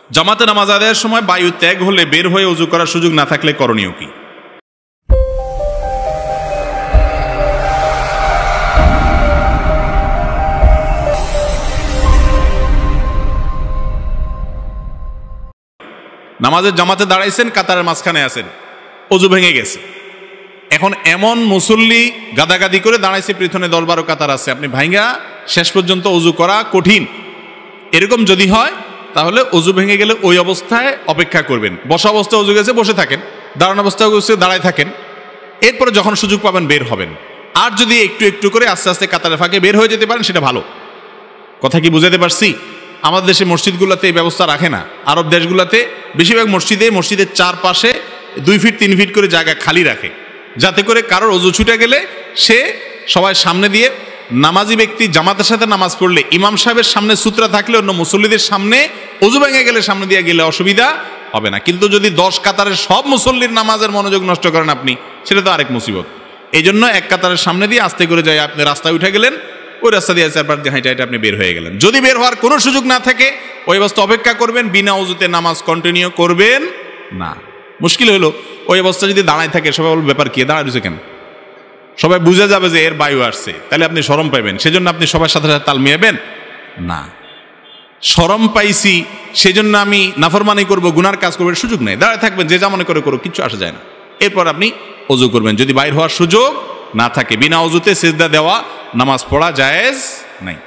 জামাতে নামাজ আদায়ের সময় বায়ু ত্যাগ হলে বের হয়ে ওযু করার সুযোগ না থাকলে করণীয় কি? নামাজের জামাতে দাঁড়াইছেন, কাতারের মাঝখানে আছেন, ওযু ভেঙে গেছে। এখন এমন মুসল্লি গাদাগাদি করে দাঁড়াইছে, পিছনে 10-12 কাতার আছে, আপনি ভাঙ্গা শেষ পর্যন্ত ওযু করা কঠিন। এরকম যদি হয় তাহলে ওযু ভেঙে গেলে ওই অবস্থায় অপেক্ষা করবেন। বসা অবস্থায় ওযু গেছে বসে থাকেন, দাঁড়ানো অবস্থায় গেছে দাঁড়ায় থাকেন, এরপরে যখন সুযোগ পাবেন বের হবেন। আর যদি একটু একটু করে আস্তে আস্তে কাতারের ফাঁকে বের হয়ে যেতে পারেন সেটা ভালো। কথা কি বুঝাতে পারছি? আমাদের দেশে মসজিদগুলোতে এই ব্যবস্থা রাখে না। আরব দেশগুলোতে বেশিরভাগ মসজিদের চারপাশে 2 ফিট 3 ফিট করে জায়গা খালি রাখে, যাতে করে কারোর ওযু ছুটে গেলে সে সবাই সামনে দিয়ে, নামাজি ব্যক্তি জামাতের সাথে নামাজ পড়লে ইমাম সাহেবের সামনে সূত্রা থাকলে অন্য মুসল্লিদের সামনে ওযু ভেঙে গেলে সামনে দিয়ে গেলে অসুবিধা হবে না। কিন্তু যদি 10 কাতারের সব মুসল্লির নামাজের মনোযোগ নষ্ট করেন আপনি, সেটা তো আরেক মুসিবত। এই জন্য এক কাতারের সামনে দিয়ে আস্তে করে যাই আপনি রাস্তায় উঠে গেলেন, ওই রাস্তা দিয়ে চারপাশ দিয়ে হাইটা হাইটা আপনি বের হয়ে গেলেন। যদি বের হওয়ার কোনো সুযোগ না থাকে ওই অবস্থা অপেক্ষা করবেন, বিনা ওযুতে নামাজ কন্টিনিউ করবেন না। মুশকিল হলো ওই অবস্থা যদি দাঁড়ায় থাকে, সবাই বলবে ব্যাপার কি, দাঁড়ায় রয়েছে কেন? সবাই বুঝে যাবে যে এর বায়ু আসছে, তাহলে আপনি শরম পাইবেন। সেজন্য আপনি সবার সাথে সাথে তাল মিলাবেন না। শরম পাইছি সেজন্য আমি নাফরমানি করব, গুনার কাজ করবো, সুযোগ নেই। দাঁড়ায় থাকবেন, যে যা মনে করে করুক, কিচ্ছু আসা যায় না। এরপর আপনি ওযু করবেন। যদি বাইর হওয়ার সুযোগ না থাকে, বিনা ওযুতে সিজদা দেওয়া নামাজ পড়া জায়েজ নাই।